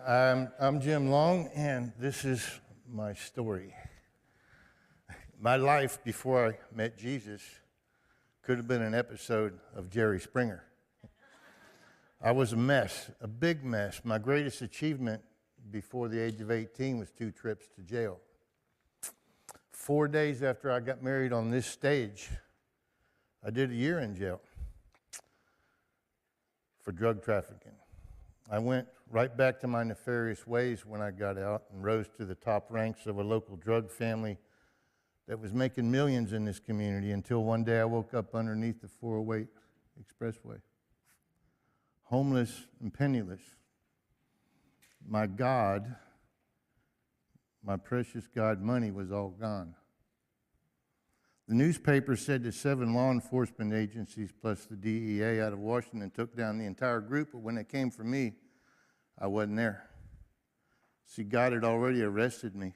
I'm Jim Long, and this is my story. My life before I met Jesus could have been an episode of Jerry Springer. I was a mess, a big mess. My greatest achievement before the age of 18 was 2 trips to jail. 4 days after I got married on this stage, I did a year in jail for drug trafficking. I went right back to my nefarious ways when I got out and rose to the top ranks of a local drug family that was making millions in this community until one day I woke up underneath the 408 expressway, homeless and penniless. My God, my precious God, money was all gone. The newspaper said that 7 law enforcement agencies plus the DEA out of Washington took down the entire group, but when it came for me, I wasn't there. See, God had already arrested me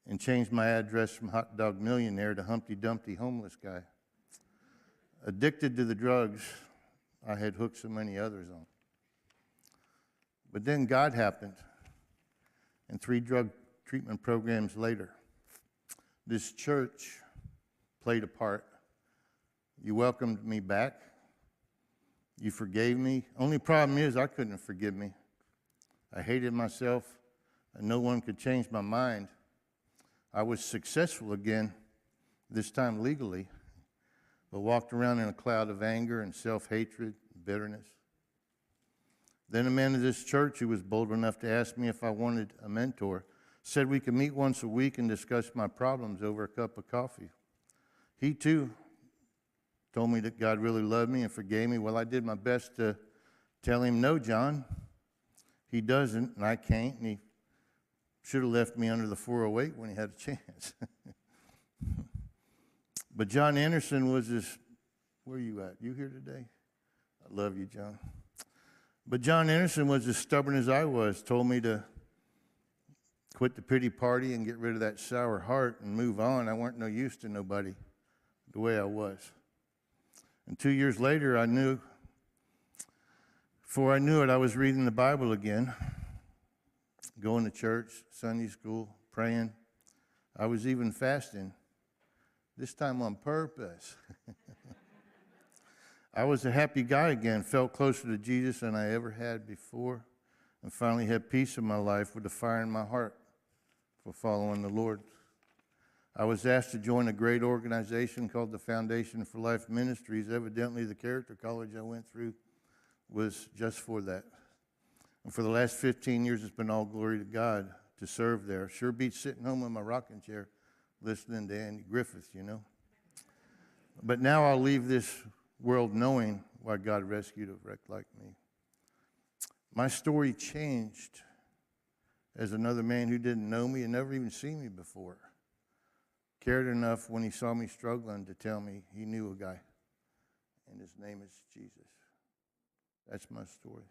and changed my address from hot dog millionaire to Humpty Dumpty homeless guy. Addicted to the drugs I had hooked so many others on. But then God happened, and 3 drug treatment programs later, this church played a part. You welcomed me back. You forgave me. Only problem is I couldn't forgive me. I hated myself, and no one could change my mind. I was successful again, this time legally, but walked around in a cloud of anger and self-hatred and bitterness. Then a man of this church who was bold enough to ask me if I wanted a mentor said we could meet once a week and discuss my problems over a cup of coffee. He too told me that God really loved me and forgave me. Well, I did my best to tell him, no, John, he doesn't, and I can't, and he should have left me under the 408 when he had a chance. But John Anderson was this, where are you at? You here today? I love you, John. But John Anderson was as stubborn as I was, told me to quit the pity party and get rid of that sour heart and move on. I weren't no use to nobody the way I was. And 2 years later, before I knew it, I was reading the Bible again, going to church, Sunday school, praying. I was even fasting, this time on purpose. I was a happy guy again, felt closer to Jesus than I ever had before, and finally had peace in my life with a fire in my heart for following the Lord. I was asked to join a great organization called the Foundation for Life Ministries. Evidently, the character college I went through was just for that. And for the last 15 years, it's been all glory to God to serve there. Sure beats sitting home in my rocking chair listening to Andy Griffith, you know. But now I'll leave this world knowing why God rescued a wreck like me. My story changed as another man who didn't know me and never even seen me before cared enough when he saw me struggling to tell me he knew a guy, and his name is Jesus. That's my story.